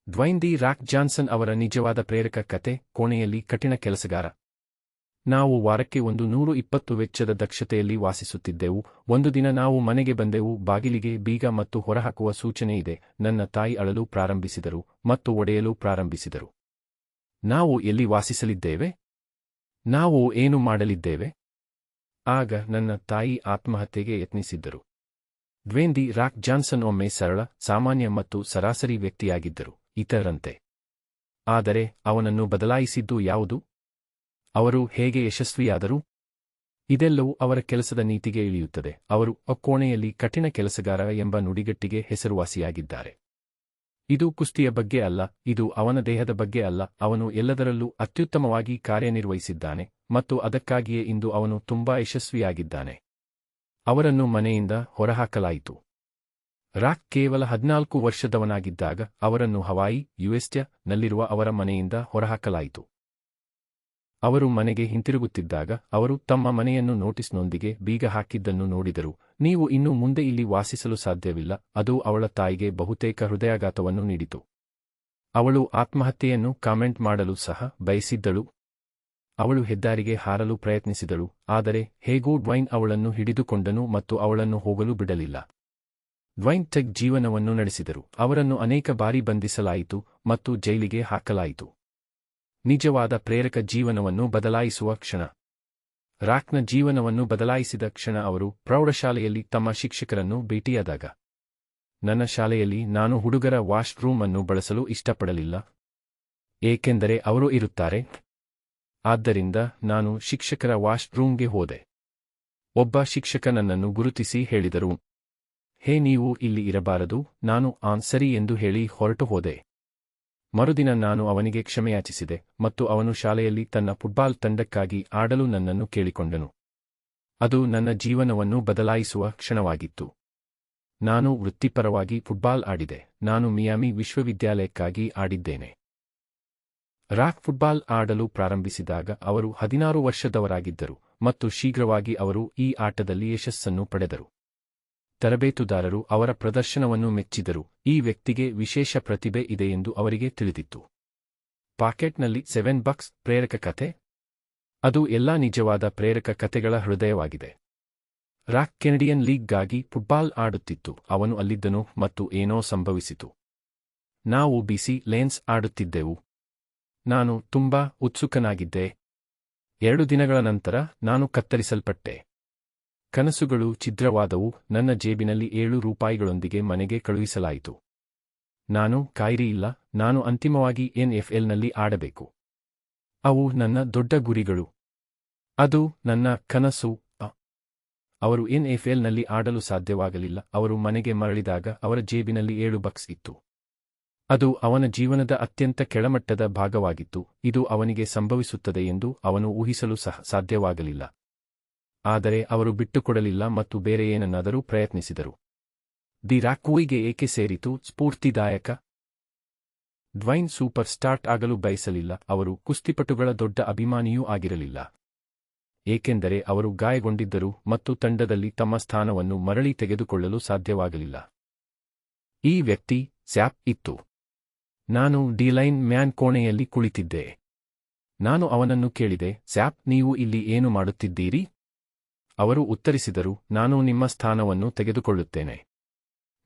ಡ್ವೈನ್ the rock Johnson ಅವರ ನಿಜವಾದ ಪ್ರೇರಕ ಕತೆ ಕೋಣೆಯಲ್ಲಿ ಕಠಿಣ ಕೆಲಸಗಾರ. ನಾವು ವಾರಕ್ಕೆ 120 ವೆಚ್ಚದ ದಕ್ಷತೆಯಲ್ಲಿ ವಾಸಿಸುತ್ತಿದ್ದೆವು. ಒಂದು ದಿನ ನಾವು ಮನೆಗೆ ಬಂದೆವು. ಬಾಗಿಲಿಗೆ ಬೀಗ ಮತ್ತು ಹೊರಹಾಕುವ ಸೂಚನೆ ಇದೆ. ನನ್ನ ತಾಯಿ ಅಳಲು ಪ್ರಾರಂಭಿಸಿದರು ಮತ್ತು ಒಡೆಯಲು ಪ್ರಾರಂಭಿಸಿದರು. ನಾವು ಎಲ್ಲಿ ವಾಸಿಸಲಿದ್ದೇವೆ? ನಾವು ಏನು ಮಾಡಲಿದ್ದೇವೆ? ಆಗ ನನ್ನ ತಾಯಿ ಆತ್ಮಹತ್ಯೆಗೆ ಯತ್ನಿಸಿದ್ದರು. ಡ್ವೇನ್ ದಿ ರಾಕ್ ಜಾನ್ಸನ್ ಒಮ್ಮೆ ಸರಳ, ಸಾಮಾನ್ಯ ಮತ್ತು ಸರಾಸರಿ ವ್ಯಕ್ತಿಯಾಗಿದ್ದರು, ಇತರರಂತೆ. ಆದರೆ ಅವನನ್ನು ಬದಲಾಯಿಸಿದ್ದು ಯಾವುದು? ಅವರು ಹೇಗೆ ಯಶಸ್ವಿಯಾದರು? ಇದೆಲ್ಲವೂ ಅವರ ಕೆಲಸದ ನೀತಿಗೆ ಇಳಿಯುತ್ತದೆ. ಅವರು ಕೋಣೆಯಲ್ಲಿ ಕಠಿಣ ಕೆಲಸಗಾರ ಎಂಬ ನುಡಿಗಟ್ಟಿಗೆ ಹೆಸರುವಾಸಿಯಾಗಿದ್ದಾರೆ. ಇದು ಕುಸ್ತಿಯ ಬಗ್ಗೆ ಅಲ್ಲ, ಇದು ಅವನ ದೇಹದ ಬಗ್ಗೆ ಅಲ್ಲ. ಅವನು ಎಲ್ಲದರಲ್ಲೂ ಅತ್ಯುತ್ತಮವಾಗಿ ಕಾರ್ಯನಿರ್ವಹಿಸಿದ್ದಾನೆ ಮತ್ತು ಅದಕ್ಕಾಗಿಯೇ ಇಂದು ಅವನು ತುಂಬಾ ಯಶಸ್ವಿಯಾಗಿದ್ದಾನೆ. ಅವರನ್ನು ಮನೆಯಿಂದ ಹೊರಹಾಕಲಾಯಿತು. ರಾಕ್ ಕೇವಲ 14 ವರ್ಷದವನಾಗಿದ್ದಾಗ ಅವರನ್ನು ಹವಾಯಿ, ನಲ್ಲಿರುವ ಅವರ ಮನೆಯಿಂದ ಹೊರಹಾಕಲಾಯಿತು. ಅವರು ಮನೆಗೆ ಹಿಂತಿರುಗುತ್ತಿದ್ದಾಗ ಅವರು ತಮ್ಮ ಮನೆಯನ್ನು ನೋಟಿಸ್ನೊಂದಿಗೆ ಬೀಗ ಹಾಕಿದ್ದನ್ನು ನೋಡಿದರು. ನೀವು ಇನ್ನು ಮುಂದೆ ಇಲ್ಲಿ ವಾಸಿಸಲು ಸಾಧ್ಯವಿಲ್ಲ. ಅದು ಅವಳ ತಾಯಿಗೆ ಬಹುತೇಕ ಹೃದಯಾಘಾತವನ್ನು ನೀಡಿತು. ಅವಳು ಆತ್ಮಹತ್ಯೆಯನ್ನು ಕಾಮೆಂಟ್ ಮಾಡಲು ಸಹ ಬಯಸಿದ್ದಳು. ಅವಳು ಹೆದ್ದಾರಿಗೆ ಹಾರಲು ಪ್ರಯತ್ನಿಸಿದಳು, ಆದರೆ ಹೇಗೋ ಡ್ವೈನ್ ಅವಳನ್ನು ಹಿಡಿದುಕೊಂಡನು ಮತ್ತು ಅವಳನ್ನು ಹೋಗಲು ಬಿಡಲಿಲ್ಲ. ಡ್ವೈನ್ ಟೆಗ್ ಜೀವನವನ್ನು ನಡೆಸಿದರು. ಅವರನ್ನು ಅನೇಕ ಬಾರಿ ಬಂಧಿಸಲಾಯಿತು ಮತ್ತು ಜೈಲಿಗೆ ಹಾಕಲಾಯಿತು. ನಿಜವಾದ ಪ್ರೇರಕ ಜೀವನವನ್ನು ಬದಲಾಯಿಸುವ ಕ್ಷಣ. ರಾಕ್ನ ಜೀವನವನ್ನು ಬದಲಾಯಿಸಿದ ಕ್ಷಣ ಅವರು ಪ್ರೌಢಶಾಲೆಯಲ್ಲಿ ತಮ್ಮ ಶಿಕ್ಷಕರನ್ನು ಭೇಟಿಯಾದಾಗ. ನನ್ನ ಶಾಲೆಯಲ್ಲಿ ನಾನು ಹುಡುಗರ ವಾಶ್ ರೂಮ್ ಅನ್ನು ಬಳಸಲು ಇಷ್ಟಪಡಲಿಲ್ಲ, ಏಕೆಂದರೆ ಅವರು ಇರುತ್ತಾರೆ. ಆದ್ದರಿಂದ ನಾನು ಶಿಕ್ಷಕರ ವಾಶ್ ರೂಮ್ಗೆ ಹೋದೆ. ಒಬ್ಬ ಶಿಕ್ಷಕ ನನ್ನನ್ನು ಗುರುತಿಸಿ ಹೇಳಿದರು, ಹೇ, ನೀವು ಇಲ್ಲಿ ಇರಬಾರದು. ನಾನು ಸರಿ ಎಂದು ಹೇಳಿ ಹೊರಟು ಹೋದೆ. ಮರುದಿನ ನಾನು ಅವನಿಗೆ ಕ್ಷಮೆಯಾಚಿಸಿದೆ ಮತ್ತು ಅವನು ಶಾಲೆಯಲ್ಲಿ ತನ್ನ ಫುಟ್ಬಾಲ್ ತಂಡಕ್ಕಾಗಿ ಆಡಲು ನನ್ನನ್ನು ಕೇಳಿಕೊಂಡನು. ಅದು ನನ್ನ ಜೀವನವನ್ನು ಬದಲಾಯಿಸುವ ಕ್ಷಣವಾಗಿತ್ತು. ನಾನು ವೃತ್ತಿಪರವಾಗಿ ಫುಟ್ಬಾಲ್ ಆಡಿದೆ. ನಾನು ಮಿಯಾಮಿ ವಿಶ್ವವಿದ್ಯಾಲಯಕ್ಕಾಗಿ ಆಡಿದ್ದೇನೆ. ರಾಕ್ ಫುಟ್ಬಾಲ್ ಆಡಲು ಪ್ರಾರಂಭಿಸಿದಾಗ ಅವರು 16 ವರ್ಷದವರಾಗಿದ್ದರು ಮತ್ತು ಶೀಘ್ರವಾಗಿ ಅವರು ಈ ಆಟದಲ್ಲಿ ಯಶಸ್ಸನ್ನು ಪಡೆದರು. ತರಬೇತುದಾರರು ಅವರ ಪ್ರದರ್ಶನವನ್ನು ಮೆಚ್ಚಿದರು. ಈ ವ್ಯಕ್ತಿಗೆ ವಿಶೇಷ ಪ್ರತಿಭೆ ಇದೆ ಎಂದು ಅವರಿಗೆ ತಿಳಿದಿತ್ತು. ಪಾಕೆಟ್ನಲ್ಲಿ $7 ಪ್ರೇರಕ ಕಥೆ. ಅದು ಎಲ್ಲಾ ನಿಜವಾದ ಪ್ರೇರಕ ಕಥೆಗಳ ಹೃದಯವಾಗಿದೆ. ರಾಕ್ ಕೆನಡಿಯನ್ ಲೀಗ್ಗಾಗಿ ಫುಟ್ಬಾಲ್ ಆಡುತ್ತಿತ್ತು. ಅವನು ಅಲ್ಲಿದ್ದನು ಮತ್ತು ಏನೋ ಸಂಭವಿಸಿತು. ನಾವು ಬಿಸಿ ಲೇನ್ಸ್ ಆಡುತ್ತಿದ್ದೆವು. ನಾನು ತುಂಬಾ ಉತ್ಸುಕನಾಗಿದ್ದೆ. 2 ದಿನಗಳ ನಂತರ ನಾನು ಕತ್ತರಿಸಲ್ಪಟ್ಟೆ. ಕನಸುಗಳು ಛಿದ್ರವಾದವು. ನನ್ನ ಜೇಬಿನಲ್ಲಿ $7 ಮನೆಗೆ ಕಳುಹಿಸಲಾಯಿತು. ನಾನು ಕಾಯಿರಿಯಿಲ್ಲ. ನಾನು ಅಂತಿಮವಾಗಿ NFLನಲ್ಲಿ ಆಡಬೇಕು. ಅವು ನನ್ನ ದೊಡ್ಡ ಗುರಿಗಳು. ಅದು ನನ್ನ ಕನಸು. ಅವರು NFLನಲ್ಲಿ ಆಡಲು ಸಾಧ್ಯವಾಗಲಿಲ್ಲ. ಅವರು ಮನೆಗೆ ಮರಳಿದಾಗ ಅವರ ಜೇಬಿನಲ್ಲಿ $7 ಇತ್ತು. ಅದು ಅವನ ಜೀವನದ ಅತ್ಯಂತ ಕೆಳಮಟ್ಟದ ಭಾಗವಾಗಿತ್ತು. ಇದು ಅವನಿಗೆ ಸಂಭವಿಸುತ್ತದೆ ಎಂದು ಅವನು ಊಹಿಸಲು ಸಹ ಸಾಧ್ಯವಾಗಲಿಲ್ಲ. ಆದರೆ ಅವರು ಬಿಟ್ಟುಕೊಡಲಿಲ್ಲ ಮತ್ತು ಬೇರೆ ಏನನ್ನಾದರೂ ಪ್ರಯತ್ನಿಸಿದರು. ದಿ ರಾಕ್ಗೆ ಏಕೆ ಸೇರಿತು? ಸ್ಫೂರ್ತಿದಾಯಕ. ಡ್ವೈನ್ ಸೂಪರ್ ಸ್ಟಾರ್ ಆಗಲು ಬಯಸಲಿಲ್ಲ. ಅವರು ಕುಸ್ತಿಪಟುಗಳ ದೊಡ್ಡ ಅಭಿಮಾನಿಯೂ ಆಗಿರಲಿಲ್ಲ, ಏಕೆಂದರೆ ಅವರು ಗಾಯಗೊಂಡಿದ್ದರು ಮತ್ತು ತಂಡದಲ್ಲಿ ತಮ್ಮ ಸ್ಥಾನವನ್ನು ಮರಳಿ ತೆಗೆದುಕೊಳ್ಳಲು ಸಾಧ್ಯವಾಗಲಿಲ್ಲ. ಈ ವ್ಯಕ್ತಿ ಸ್ಯಾಪ್ ಇತ್ತು. ನಾನು ಡಿ-ಲೈನ್ ಮ್ಯಾನ್ ಕೋಣೆಯಲ್ಲಿ ಕುಳಿತಿದ್ದೆ. ನಾನು ಅವನನ್ನು ಕೇಳಿದೆ, ಸ್ಯಾಪ್, ನೀವು ಇಲ್ಲಿ ಏನು ಮಾಡುತ್ತಿದ್ದೀರಿ? ಅವರು ಉತ್ತರಿಸಿದರು, ನಾನು ನಿಮ್ಮ ಸ್ಥಾನವನ್ನು ತೆಗೆದುಕೊಳ್ಳುತ್ತೇನೆ.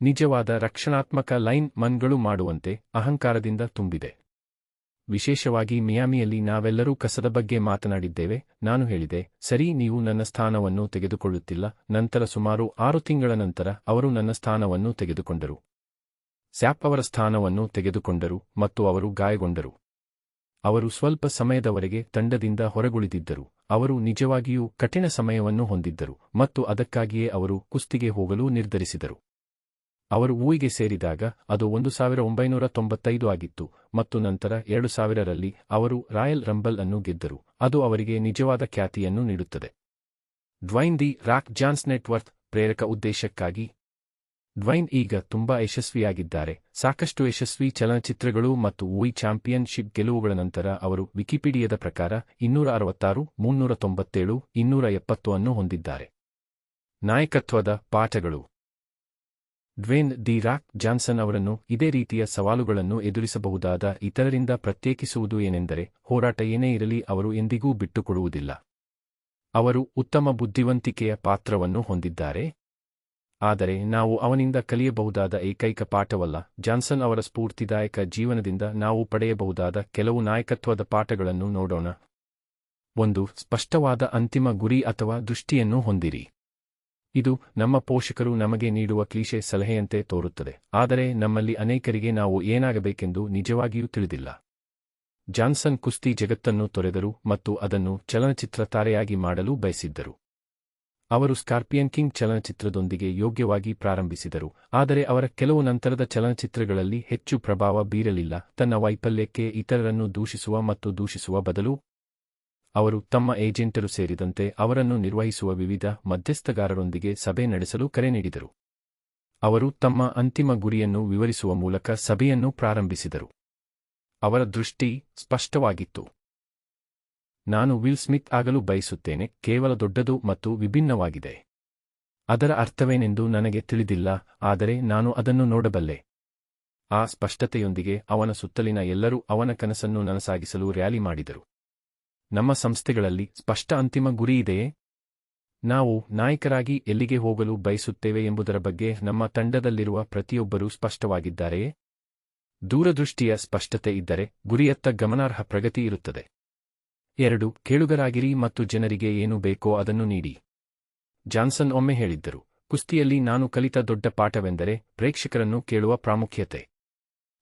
ನಿಜವಾದ ರಕ್ಷಣಾತ್ಮಕ ಲೈನ್ ಮನ್ಗಳು ಮಾಡುವಂತೆ ಅಹಂಕಾರದಿಂದ ತುಂಬಿದೆ. ವಿಶೇಷವಾಗಿ ಮಿಯಾಮಿಯಲ್ಲಿ ನಾವೆಲ್ಲರೂ ಕಸದ ಬಗ್ಗೆ ಮಾತನಾಡಿದ್ದೇವೆ. ನಾನು ಹೇಳಿದೆ, ಸರಿ, ನೀವು ನನ್ನ ಸ್ಥಾನವನ್ನು ತೆಗೆದುಕೊಳ್ಳುತ್ತಿಲ್ಲ. ನಂತರ ಸುಮಾರು 6 ತಿಂಗಳ ನಂತರ ಅವರು ನನ್ನ ಸ್ಥಾನವನ್ನು ತೆಗೆದುಕೊಂಡರು. ಸ್ಯಾಪ್ ಅವರ ಸ್ಥಾನವನ್ನು ತೆಗೆದುಕೊಂಡರು ಮತ್ತು ಅವರು ಗಾಯಗೊಂಡರು. ಅವರು ಸ್ವಲ್ಪ ಸಮಯದವರೆಗೆ ತಂಡದಿಂದ ಹೊರಗುಳಿದಿದ್ದರು. ಅವರು ನಿಜವಾಗಿಯೂ ಕಠಿಣ ಸಮಯವನ್ನು ಹೊಂದಿದ್ದರು ಮತ್ತು ಅದಕ್ಕಾಗಿಯೇ ಅವರು ಕುಸ್ತಿಗೆ ಹೋಗಲು ನಿರ್ಧರಿಸಿದರು. ಅವರು ಗೆ ಸೇರಿದಾಗ ಅದು 1995 ಆಗಿತ್ತು ಮತ್ತು ನಂತರ 2000ರಲ್ಲಿ ಅವರು ರಾಯಲ್ ರಂಬಲ್ ಅನ್ನು ಗೆದ್ದರು. ಅದು ಅವರಿಗೆ ನಿಜವಾದ ಖ್ಯಾತಿಯನ್ನು ನೀಡುತ್ತದೆ. ಡ್ವೈನ್ ದಿ ರಾಕ್ ಜಾನ್ಸನ್ ನೆಟ್ವರ್ತ್ ಪ್ರೇರಕ ಉದ್ದೇಶಕ್ಕಾಗಿ. ಡ್ವೈನ್ ಈಗ ತುಂಬಾ ಯಶಸ್ವಿಯಾಗಿದ್ದಾರೆ. ಸಾಕಷ್ಟು ಯಶಸ್ವಿ ಚಲನಚಿತ್ರಗಳು ಮತ್ತು ಚಾಂಪಿಯನ್ಶಿಪ್ ಗೆಲುವುಗಳ ನಂತರ ಅವರು ವಿಕಿಪೀಡಿಯಾದ ಪ್ರಕಾರ 266, 397, 270 ಅನ್ನು ಹೊಂದಿದ್ದಾರೆ. ನಾಯಕತ್ವದ ಪಾಠಗಳು. ಡ್ವೇನ್ ದಿ ರಾಕ್ ಜಾನ್ಸನ್ ಅವರನ್ನು ಇದೇ ರೀತಿಯ ಸವಾಲುಗಳನ್ನು ಎದುರಿಸಬಹುದಾದ ಇತರರಿಂದ ಪ್ರತ್ಯೇಕಿಸುವುದು ಏನೆಂದರೆ, ಹೋರಾಟ ಏನೇ ಇರಲಿ ಅವರು ಎಂದಿಗೂ ಬಿಟ್ಟುಕೊಡುವುದಿಲ್ಲ. ಅವರು ಉತ್ತಮ ಬುದ್ಧಿವಂತಿಕೆಯ ಪಾತ್ರವನ್ನು ಹೊಂದಿದ್ದಾರೆ. ಆದರೆ ನಾವು ಅವನಿಂದ ಕಲಿಯಬಹುದಾದ ಏಕೈಕ ಪಾಠವಲ್ಲ. ಜಾನ್ಸನ್ ಅವರ ಸ್ಫೂರ್ತಿದಾಯಕ ಜೀವನದಿಂದ ನಾವು ಪಡೆಯಬಹುದಾದ ಕೆಲವು ನಾಯಕತ್ವದ ಪಾಠಗಳನ್ನು ನೋಡೋಣ. 1. ಸ್ಪಷ್ಟವಾದ ಅಂತಿಮ ಗುರಿ ಅಥವಾ ದೃಷ್ಟಿಯನ್ನು ಹೊಂದಿರಿ. ಇದು ನಮ್ಮ ಪೋಷಕರು ನಮಗೆ ನೀಡುವ ಕ್ಲೀಷೆ ಸಲಹೆಯಂತೆ ತೋರುತ್ತದೆ, ಆದರೆ ನಮ್ಮಲ್ಲಿ ಅನೇಕರಿಗೆ ನಾವು ಏನಾಗಬೇಕೆಂದು ನಿಜವಾಗಿಯೂ ತಿಳಿದಿಲ್ಲ. ಜಾನ್ಸನ್ ಕುಸ್ತಿ ಜಗತ್ತನ್ನು ತೊರೆದರು ಮತ್ತು ಅದನ್ನು ಚಲನಚಿತ್ರ ತಾರೆಯಾಗಿ ಮಾಡಲು ಬಯಸಿದ್ದರು. ಅವರು ಸ್ಕಾರ್ಪಿಯನ್ ಕಿಂಗ್ ಚಲನಚಿತ್ರದೊಂದಿಗೆ ಯೋಗ್ಯವಾಗಿ ಪ್ರಾರಂಭಿಸಿದರು, ಆದರೆ ಅವರ ಕೆಲವು ನಂತರದ ಚಲನಚಿತ್ರಗಳಲ್ಲಿ ಹೆಚ್ಚು ಪ್ರಭಾವ ಬೀರಲಿಲ್ಲ. ತನ್ನ ವೈಫಲ್ಯಕ್ಕೆ ಇತರರನ್ನು ದೂಷಿಸುವ ಮತ್ತು ದೂಷಿಸುವ ಬದಲು, ಅವರು ತಮ್ಮ ಏಜೆಂಟರು ಸೇರಿದಂತೆ ಅವರನ್ನು ನಿರ್ವಹಿಸುವ ವಿವಿಧ ಮಧ್ಯಸ್ಥಗಾರರೊಂದಿಗೆ ಸಭೆ ನಡೆಸಲು ಕರೆ ನೀಡಿದರು. ಅವರು ತಮ್ಮ ಅಂತಿಮ ಗುರಿಯನ್ನು ವಿವರಿಸುವ ಮೂಲಕ ಸಭೆಯನ್ನು ಪ್ರಾರಂಭಿಸಿದರು. ಅವರ ದೃಷ್ಟಿ ಸ್ಪಷ್ಟವಾಗಿತ್ತು. ನಾನು ವಿಲ್ ಸ್ಮಿತ್ ಆಗಲು ಬಯಸುತ್ತೇನೆ, ಕೇವಲ ದೊಡ್ಡದು ಮತ್ತು ವಿಭಿನ್ನವಾಗಿದೆ. ಅದರ ಅರ್ಥವೇನೆಂದು ನನಗೆ ತಿಳಿದಿಲ್ಲ, ಆದರೆ ನಾನು ಅದನ್ನು ನೋಡಬಲ್ಲೆ. ಆ ಸ್ಪಷ್ಟತೆಯೊಂದಿಗೆ ಅವನ ಸುತ್ತಲಿನ ಎಲ್ಲರೂ ಅವನ ಕನಸನ್ನು ನನಸಾಗಿಸಲು ರ್ಯಾಲಿ ಮಾಡಿದರು. ನಮ್ಮ ಸಂಸ್ಥೆಗಳಲ್ಲಿ ಸ್ಪಷ್ಟ ಅಂತಿಮ ಗುರಿಯಿದೆಯೇ? ನಾವು ನಾಯಕರಾಗಿ ಎಲ್ಲಿಗೆ ಹೋಗಲು ಬಯಸುತ್ತೇವೆ ಎಂಬುದರ ಬಗ್ಗೆ ನಮ್ಮ ತಂಡದಲ್ಲಿರುವ ಪ್ರತಿಯೊಬ್ಬರೂ ಸ್ಪಷ್ಟವಾಗಿದ್ದಾರೆಯೇ? ದೂರದೃಷ್ಟಿಯ ಸ್ಪಷ್ಟತೆ ಇದ್ದರೆ ಗುರಿಯತ್ತ ಗಮನಾರ್ಹ ಪ್ರಗತಿ ಇರುತ್ತದೆ. 2. ಕೇಳುಗರಾಗಿರಿ ಮತ್ತು ಜನರಿಗೆ ಏನು ಬೇಕೋ ಅದನ್ನು ನೀಡಿ. ಜಾನ್ಸನ್ ಒಮ್ಮೆ ಹೇಳಿದ್ದರು, ಕುಸ್ತಿಯಲ್ಲಿ ನಾನು ಕಲಿತ ದೊಡ್ಡ ಪಾಠವೆಂದರೆ ಪ್ರೇಕ್ಷಕರನ್ನು ಕೇಳುವ ಪ್ರಾಮುಖ್ಯತೆ.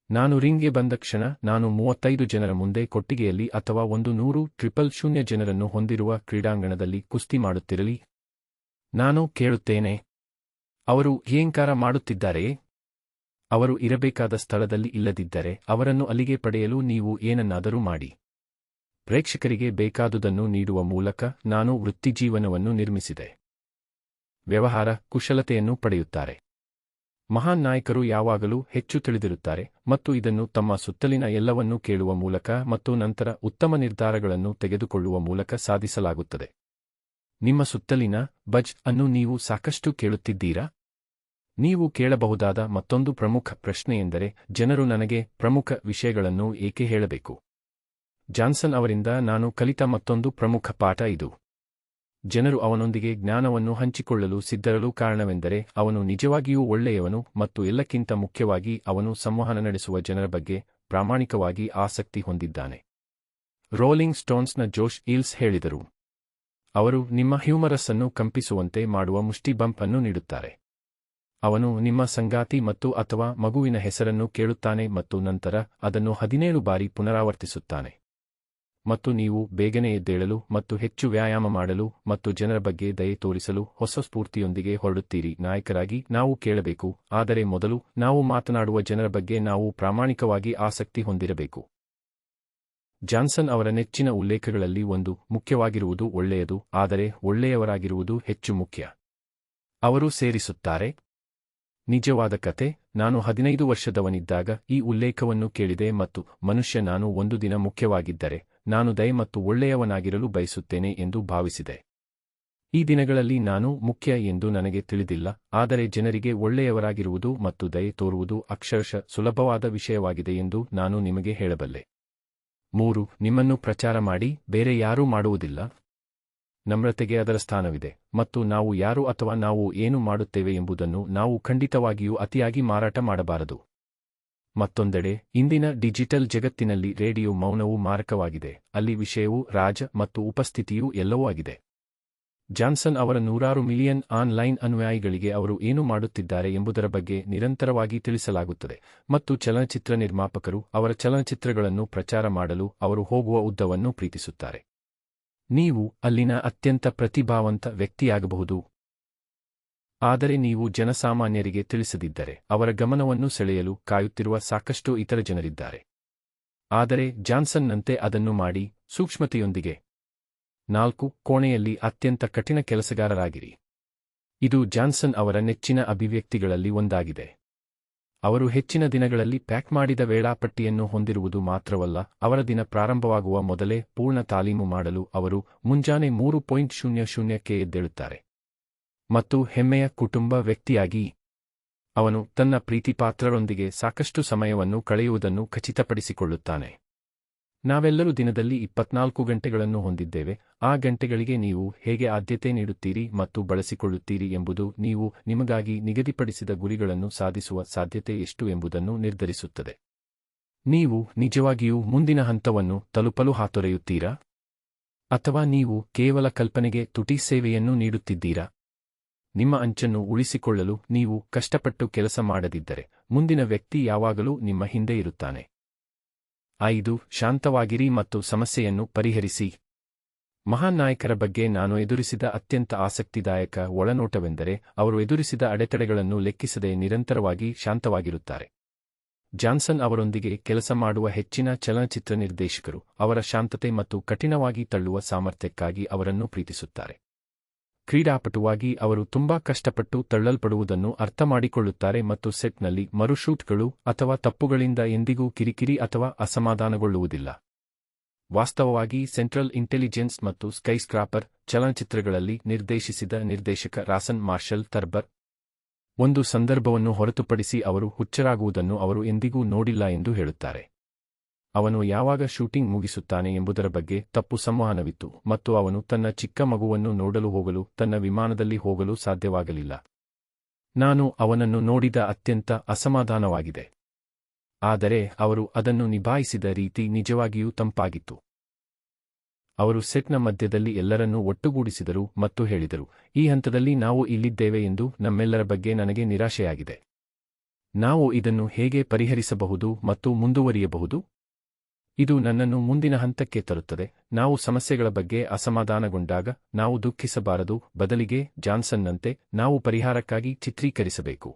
ನಾನು ರಿಂಗ್ಗೆ ಬಂದ ಕ್ಷಣ ನಾನು 35 ಜನರ ಮುಂದೆ ಕೊಟ್ಟಿಗೆಯಲ್ಲಿ ಅಥವಾ 100 ಜನರನ್ನು ಹೊಂದಿರುವ ಕ್ರೀಡಾಂಗಣದಲ್ಲಿ ಕುಸ್ತಿ ಮಾಡುತ್ತಿರಲಿ, ನಾನು ಕೇಳುತ್ತೇನೆ. ಅವರು ಏಂಕಾರ ಮಾಡುತ್ತಿದ್ದಾರೆಯೇ? ಅವರು ಇರಬೇಕಾದ ಸ್ಥಳದಲ್ಲಿ ಇಲ್ಲದಿದ್ದರೆ ಅವರನ್ನು ಅಲ್ಲಿಗೆ ಪಡೆಯಲು ನೀವು ಏನನ್ನಾದರೂ ಮಾಡಿ. ಪ್ರೇಕ್ಷಕರಿಗೆ ಬೇಕಾದುದನ್ನು ನೀಡುವ ಮೂಲಕ ನಾನು ವೃತ್ತಿಜೀವನವನ್ನು ನಿರ್ಮಿಸಿದೆ. ವ್ಯವಹಾರ ಕುಶಲತೆಯನ್ನು ಪಡೆಯುತ್ತಾರೆ. ಮಹಾನ್ ನಾಯಕರು ಯಾವಾಗಲೂ ಹೆಚ್ಚು ತಿಳಿದಿರುತ್ತಾರೆ ಮತ್ತು ಇದನ್ನು ತಮ್ಮ ಸುತ್ತಲಿನ ಎಲ್ಲವನ್ನೂ ಕೇಳುವ ಮೂಲಕ ಮತ್ತು ನಂತರ ಉತ್ತಮ ನಿರ್ಧಾರಗಳನ್ನು ತೆಗೆದುಕೊಳ್ಳುವ ಮೂಲಕ ಸಾಧಿಸಲಾಗುತ್ತದೆ. ನಿಮ್ಮ ಸುತ್ತಲಿನ ಬಜ್ ಅನ್ನು ನೀವು ಸಾಕಷ್ಟು ಕೇಳುತ್ತಿದ್ದೀರಾ? ನೀವು ಕೇಳಬಹುದಾದ ಮತ್ತೊಂದು ಪ್ರಮುಖ ಪ್ರಶ್ನೆಯೆಂದರೆ, ಜನರು ನನಗೆ ಪ್ರಮುಖ ವಿಷಯಗಳನ್ನು ಏಕೆ ಹೇಳಬೇಕು? ಜಾನ್ಸನ್ ಅವರಿಂದ ನಾನು ಕಲಿತ ಮತ್ತೊಂದು ಪ್ರಮುಖ ಪಾಠ ಇದು. ಜನರು ಅವನೊಂದಿಗೆ ಜ್ಞಾನವನ್ನು ಹಂಚಿಕೊಳ್ಳಲು ಸಿದ್ಧರಲು ಕಾರಣವೆಂದರೆ ಅವನು ನಿಜವಾಗಿಯೂ ಒಳ್ಳೆಯವನು ಮತ್ತು ಎಲ್ಲಕ್ಕಿಂತ ಮುಖ್ಯವಾಗಿ ಅವನು ಸಂವಹನ ನಡೆಸುವ ಜನರ ಬಗ್ಗೆ ಪ್ರಾಮಾಣಿಕವಾಗಿ ಆಸಕ್ತಿ ಹೊಂದಿದ್ದಾನೆ. ರೋಲಿಂಗ್ ಸ್ಟೋನ್ಸ್ನ ಜೋಶ್ ಈಲ್ಸ್ ಹೇಳಿದರು, ಅವರು ನಿಮ್ಮ ಹ್ಯೂಮರಸ್ ಅನ್ನು ಕಂಪಿಸುವಂತೆ ಮಾಡುವ ಮುಷ್ಟಿ ಬಂಪ್ ಅನ್ನು ನೀಡುತ್ತಾರೆ. ಅವನು ನಿಮ್ಮ ಸಂಗಾತಿ ಮತ್ತು ಅಥವಾ ಮಗುವಿನ ಹೆಸರನ್ನು ಕೇಳುತ್ತಾನೆ ಮತ್ತು ನಂತರ ಅದನ್ನು 17 ಬಾರಿ ಪುನರಾವರ್ತಿಸುತ್ತಾನೆ. ಮತ್ತು ನೀವು ಬೇಗನೆ ಎದ್ದೇಳಲು ಮತ್ತು ಹೆಚ್ಚು ವ್ಯಾಯಾಮ ಮಾಡಲು ಮತ್ತು ಜನರ ಬಗ್ಗೆ ದಯೆ ತೋರಿಸಲು ಹೊಸ ಸ್ಫೂರ್ತಿಯೊಂದಿಗೆ ಹೊರಡುತ್ತೀರಿ. ನಾಯಕರಾಗಿ ನಾವು ಕೇಳಬೇಕು, ಆದರೆ ಮೊದಲು ನಾವು ಮಾತನಾಡುವ ಜನರ ಬಗ್ಗೆ ನಾವು ಪ್ರಾಮಾಣಿಕವಾಗಿ ಆಸಕ್ತಿ ಹೊಂದಿರಬೇಕು. ಜಾನ್ಸನ್ ಅವರ ನೆಚ್ಚಿನ ಉಲ್ಲೇಖಗಳಲ್ಲಿ ಒಂದು ಮುಖ್ಯವಾಗಿರುವುದು ಒಳ್ಳೆಯದು, ಆದರೆ ಒಳ್ಳೆಯವರಾಗಿರುವುದು ಹೆಚ್ಚು ಮುಖ್ಯ. ಅವರು ಸೇರಿಸುತ್ತಾರೆ. ನಿಜವಾದ ಕತೆ, ನಾನು 15 ವರ್ಷದವನಿದ್ದಾಗ ಈ ಉಲ್ಲೇಖವನ್ನು ಕೇಳಿದೆ ಮತ್ತು ಮನುಷ್ಯ ನಾನು ಒಂದು ದಿನ ಮುಖ್ಯವಾಗಿದ್ದರೆ ನಾನು ದಯೆ ಮತ್ತು ಒಳ್ಳೆಯವನಾಗಿರಲು ಬಯಸುತ್ತೇನೆ ಎಂದು ಭಾವಿಸಿದೆ. ಈ ದಿನಗಳಲ್ಲಿ ನಾನು ಮುಖ್ಯ ಎಂದು ನನಗೆ ತಿಳಿದಿಲ್ಲ, ಆದರೆ ಜನರಿಗೆ ಒಳ್ಳೆಯವರಾಗಿರುವುದು ಮತ್ತು ದಯೆ ತೋರುವುದು ಅಕ್ಷರಶಃ ಸುಲಭವಾದ ವಿಷಯವಾಗಿದೆ ಎಂದು ನಾನು ನಿಮಗೆ ಹೇಳಬಲ್ಲೆ. 3. ನಿಮ್ಮನ್ನು ಪ್ರಚಾರ ಮಾಡಿ, ಬೇರೆ ಯಾರೂ ಮಾಡುವುದಿಲ್ಲ. ನಮ್ರತೆಗೆ ಅದರ ಸ್ಥಾನವಿದೆ, ಮತ್ತು ನಾವು ಯಾರು ಅಥವಾ ನಾವು ಏನು ಮಾಡುತ್ತೇವೆ ಎಂಬುದನ್ನು ನಾವು ಖಂಡಿತವಾಗಿಯೂ ಅತಿಯಾಗಿ ಮಾರಾಟ ಮಾಡಬಾರದು. ಮತ್ತೊಂದೆಡೆ, ಇಂದಿನ ಡಿಜಿಟಲ್ ಜಗತ್ತಿನಲ್ಲಿ ರೇಡಿಯೋ ಮೌನವು ಮಾರಕವಾಗಿದೆ, ಅಲ್ಲಿ ವಿಷಯವೂ ರಾಜ ಮತ್ತು ಉಪಸ್ಥಿತಿಯೂ ಎಲ್ಲವೂ ಆಗಿದೆ. ಜಾನ್ಸನ್ ಅವರ 100 ಮಿಲಿಯನ್ ಆನ್ಲೈನ್ ಅನುಯಾಯಿಗಳಿಗೆ ಅವರು ಏನು ಮಾಡುತ್ತಿದ್ದಾರೆ ಎಂಬುದರ ಬಗ್ಗೆ ನಿರಂತರವಾಗಿ ತಿಳಿಸಲಾಗುತ್ತದೆ, ಮತ್ತು ಚಲನಚಿತ್ರ ನಿರ್ಮಾಪಕರು ಅವರ ಚಲನಚಿತ್ರಗಳನ್ನು ಪ್ರಚಾರ ಮಾಡಲು ಅವರು ಹೋಗುವ ಉದ್ದವನ್ನು ಪ್ರೀತಿಸುತ್ತಾರೆ. ನೀವು ಅಲ್ಲಿನ ಅತ್ಯಂತ ಪ್ರತಿಭಾವಂತ ವ್ಯಕ್ತಿಯಾಗಬಹುದು, ಆದರೆ ನೀವು ಜನಸಾಮಾನ್ಯರಿಗೆ ತಿಳಿಸದಿದ್ದರೆ ಅವರ ಗಮನವನ್ನು ಸೆಳೆಯಲು ಕಾಯುತ್ತಿರುವ ಸಾಕಷ್ಟು ಇತರ ಜನರಿದ್ದಾರೆ. ಆದರೆ ಜಾನ್ಸನ್ನಂತೆ ಅದನ್ನು ಮಾಡಿ, ಸೂಕ್ಷ್ಮತೆಯೊಂದಿಗೆ. 4. ಕೋಣೆಯಲ್ಲಿ ಅತ್ಯಂತ ಕಠಿಣ ಕೆಲಸಗಾರರಾಗಿರಿ. ಇದು ಜಾನ್ಸನ್ ಅವರ ನೆಚ್ಚಿನ ಅಭಿವ್ಯಕ್ತಿಗಳಲ್ಲಿ ಒಂದಾಗಿದೆ. ಅವರು ಹೆಚ್ಚಿನ ದಿನಗಳಲ್ಲಿ ಪ್ಯಾಕ್ ಮಾಡಿದ ವೇಳಾಪಟ್ಟಿಯನ್ನು ಹೊಂದಿರುವುದು ಮಾತ್ರವಲ್ಲ, ಅವರ ದಿನ ಪ್ರಾರಂಭವಾಗುವ ಮೊದಲೇ ಪೂರ್ಣ ತಾಲೀಮು ಮಾಡಲು ಅವರು ಮುಂಜಾನೆ 3:00ಕ್ಕೆ ಎದ್ದೇಳುತ್ತಾರೆ. ಮತ್ತು ಹೆಮ್ಮೆಯ ಕುಟುಂಬ ವ್ಯಕ್ತಿಯಾಗಿ ಅವನು ತನ್ನ ಪ್ರೀತಿಪಾತ್ರರೊಂದಿಗೆ ಸಾಕಷ್ಟು ಸಮಯವನ್ನು ಕಳೆಯುವುದನ್ನು ಖಚಿತಪಡಿಸಿಕೊಳ್ಳುತ್ತಾನೆ. ನಾವೆಲ್ಲರೂ ದಿನದಲ್ಲಿ 24 ಗಂಟೆಗಳನ್ನು ಹೊಂದಿದ್ದೇವೆ. ಆ ಗಂಟೆಗಳಿಗೆ ನೀವು ಹೇಗೆ ಆದ್ಯತೆ ನೀಡುತ್ತೀರಿ ಮತ್ತು ಬಳಸಿಕೊಳ್ಳುತ್ತೀರಿ ಎಂಬುದು ನೀವು ನಿಮಗಾಗಿ ನಿಗದಿಪಡಿಸಿದ ಗುರಿಗಳನ್ನು ಸಾಧಿಸುವ ಸಾಧ್ಯತೆ ಎಷ್ಟು ಎಂಬುದನ್ನು ನಿರ್ಧರಿಸುತ್ತದೆ. ನೀವು ನಿಜವಾಗಿಯೂ ಮುಂದಿನ ಹಂತವನ್ನು ತಲುಪಲು ಹಾತೊರೆಯುತ್ತೀರಾ? ಅಥವಾ ನೀವು ಕೇವಲ ಕಲ್ಪನೆಗೆ ತುಟಿ ಸೇವೆಯನ್ನು ನೀಡುತ್ತಿದ್ದೀರಾ? ನಿಮ್ಮ ಅಂಚನ್ನು ಉಳಿಸಿಕೊಳ್ಳಲು ನೀವು ಕಷ್ಟಪಟ್ಟು ಕೆಲಸ ಮಾಡದಿದ್ದರೆ ಮುಂದಿನ ವ್ಯಕ್ತಿ ಯಾವಾಗಲೂ ನಿಮ್ಮ ಹಿಂದೆ ಇರುತ್ತಾನೆ. 5. ಶಾಂತವಾಗಿರಿ ಮತ್ತು ಸಮಸ್ಯೆಯನ್ನು ಪರಿಹರಿಸಿ. ಮಹಾನ್ ನಾಯಕರ ಬಗ್ಗೆ ನಾನು ಎದುರಿಸಿದ ಅತ್ಯಂತ ಆಸಕ್ತಿದಾಯಕ ಒಳನೋಟವೆಂದರೆ ಅವರು ಎದುರಿಸಿದ ಅಡೆತಡೆಗಳನ್ನು ಲೆಕ್ಕಿಸದೆ ನಿರಂತರವಾಗಿ ಶಾಂತವಾಗಿರುತ್ತಾರೆ. ಜಾನ್ಸನ್ ಅವರೊಂದಿಗೆ ಕೆಲಸ ಮಾಡುವ ಹೆಚ್ಚಿನ ಚಲನಚಿತ್ರ ನಿರ್ದೇಶಕರು ಅವರ ಶಾಂತತೆ ಮತ್ತು ಕಠಿಣವಾಗಿ ತಳ್ಳುವ ಸಾಮರ್ಥ್ಯಕ್ಕಾಗಿ ಅವರನ್ನು ಪ್ರೀತಿಸುತ್ತಾರೆ. ಕ್ರೀಡಾಪಟುವಾಗಿ ಅವರು ತುಂಬಾ ಕಷ್ಟಪಟ್ಟು ತಳ್ಳಲ್ಪಡುವುದನ್ನು ಅರ್ಥಮಾಡಿಕೊಳ್ಳುತ್ತಾರೆ ಮತ್ತು ಸೆಟ್ನಲ್ಲಿ ಮರುಶೂಟ್ಗಳು ಅಥವಾ ತಪ್ಪುಗಳಿಂದ ಎಂದಿಗೂ ಕಿರಿಕಿರಿ ಅಥವಾ ಅಸಮಾಧಾನಗೊಳ್ಳುವುದಿಲ್ಲ. ವಾಸ್ತವವಾಗಿ ಸೆಂಟ್ರಲ್ ಇಂಟೆಲಿಜೆನ್ಸ್ ಮತ್ತು ಸ್ಕೈಸ್ಕ್ರಾಪರ್ ಚಲನಚಿತ್ರಗಳಲ್ಲಿ ನಿರ್ದೇಶಿಸಿದ ನಿರ್ದೇಶಕ ರಾಸನ್ ಮಾರ್ಷಲ್ ಥರ್ಬರ್ ಒಂದು ಸಂದರ್ಭವನ್ನು ಹೊರತುಪಡಿಸಿ ಅವರು ಹುಚ್ಚರಾಗುವುದನ್ನು ಅವರು ಎಂದಿಗೂ ನೋಡಿಲ್ಲ ಎಂದು ಹೇಳುತ್ತಾರೆ. ಅವನು ಯಾವಾಗ ಶೂಟಿಂಗ್ ಮುಗಿಸುತ್ತಾನೆ ಎಂಬುದರ ಬಗ್ಗೆ ತಪ್ಪು ಸಂವಹನವಿತ್ತು ಮತ್ತು ಅವನು ತನ್ನ ಚಿಕ್ಕ ಮಗುವನ್ನು ನೋಡಲು ಹೋಗಲು ತನ್ನ ವಿಮಾನದಲ್ಲಿ ಹೋಗಲು ಸಾಧ್ಯವಾಗಲಿಲ್ಲ. ನಾನು ಅವನನ್ನು ನೋಡಿದ ಅತ್ಯಂತ ಅಸಮಾಧಾನವಾಗಿದೆ. ಆದರೆ ಅವರು ಅದನ್ನು ನಿಭಾಯಿಸಿದ ರೀತಿ ನಿಜವಾಗಿಯೂ ತಂಪಾಗಿತ್ತು. ಅವರು ಸೆಟ್ನ ಮಧ್ಯದಲ್ಲಿ ಎಲ್ಲರನ್ನೂ ಒಟ್ಟುಗೂಡಿಸಿದರು ಮತ್ತು ಹೇಳಿದರು, ಈ ಹಂತದಲ್ಲಿ ನಾವು ಇಲ್ಲಿದ್ದೇವೆ ಎಂದು ನಮ್ಮೆಲ್ಲರ ಬಗ್ಗೆ ನನಗೆ ನಿರಾಶೆಯಾಗಿದೆ. ನಾವು ಇದನ್ನು ಹೇಗೆ ಪರಿಹರಿಸಬಹುದು ಮತ್ತು ಮುಂದುವರಿಯಬಹುದು? ಇದು ನನ್ನನ್ನು ಮುಂದಿನ ಹಂತಕ್ಕೆ ತರುತ್ತದೆ. ನಾವು ಸಮಸ್ಯೆಗಳ ಬಗ್ಗೆ ಅಸಮಾಧಾನಗೊಂಡಾಗ ನಾವು ದುಃಖಿಸಬಾರದು, ಬದಲಿಗೆ ಜಾನ್ಸನ್ನಂತೆ ನಾವು ಪರಿಹಾರಕ್ಕಾಗಿ ಚಿತ್ರೀಕರಿಸಬೇಕು.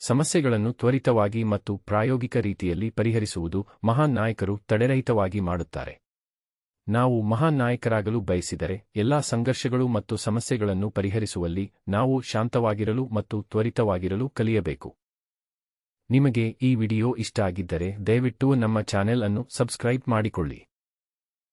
ಸಮಸ್ಯೆಗಳನ್ನು ತ್ವರಿತವಾಗಿ ಮತ್ತು ಪ್ರಾಯೋಗಿಕ ರೀತಿಯಲ್ಲಿ ಪರಿಹರಿಸುವುದು ಮಹಾನ್ ನಾಯಕರು ತಡೆರಹಿತವಾಗಿ ಮಾಡುತ್ತಾರೆ. ನಾವು ಮಹಾನ್ ನಾಯಕರಾಗಲು ಬಯಸಿದರೆ ಎಲ್ಲಾ ಸಂಘರ್ಷಗಳು ಮತ್ತು ಸಮಸ್ಯೆಗಳನ್ನು ಪರಿಹರಿಸುವಲ್ಲಿ ನಾವು ಶಾಂತವಾಗಿರಲು ಮತ್ತು ತ್ವರಿತವಾಗಿರಲು ಕಲಿಯಬೇಕು. ನಿಮಗೆ ಈ ವಿಡಿಯೋ ಇಷ್ಟ ಆಗಿದ್ದರೆ ದಯವಿಟ್ಟು ನಮ್ಮ ಚಾನೆಲ್ ಅನ್ನು ಸಬ್ಸ್ಕ್ರೈಬ್ ಮಾಡಿಕೊಳ್ಳಿ.